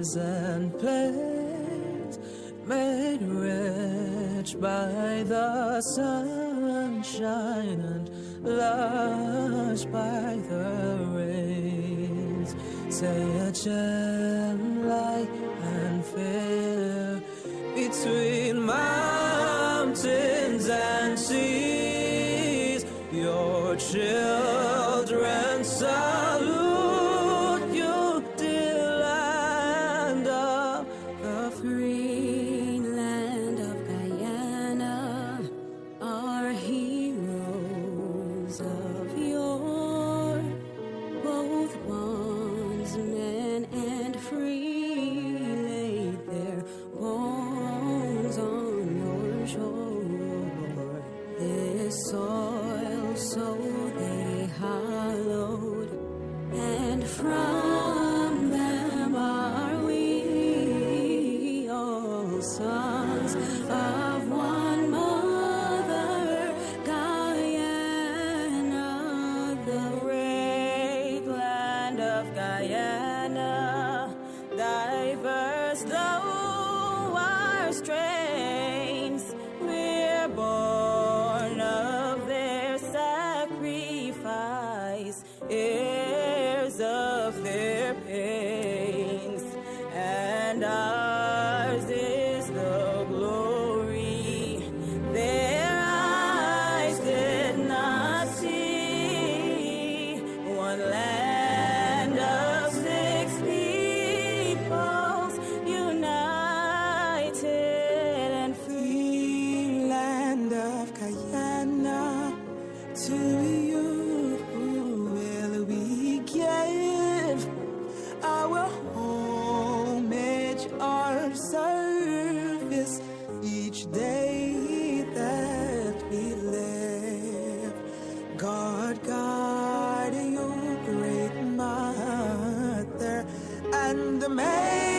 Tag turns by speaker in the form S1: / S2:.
S1: cities and plains, made rich by the sunshine and lush by the rains. Say a gem light and fair between mountains and seas. Your children salute you, dear land of the
S2: Free land of Guyana, our heroes of yore, both bondsmen and free, laid their bones on your shore. This soil so they hallowed, and from them are we, all sons of one mother, Guyana, the great land of Guyana. Diverse though our strains, we're born of their sacrifice, heirs of their pains, and ours is the glory their eyes did not see. One land of 6 peoples, united and free.
S1: land of Guyana. To you will we give our homage, our service each day that we live. God guard you, great mother, and may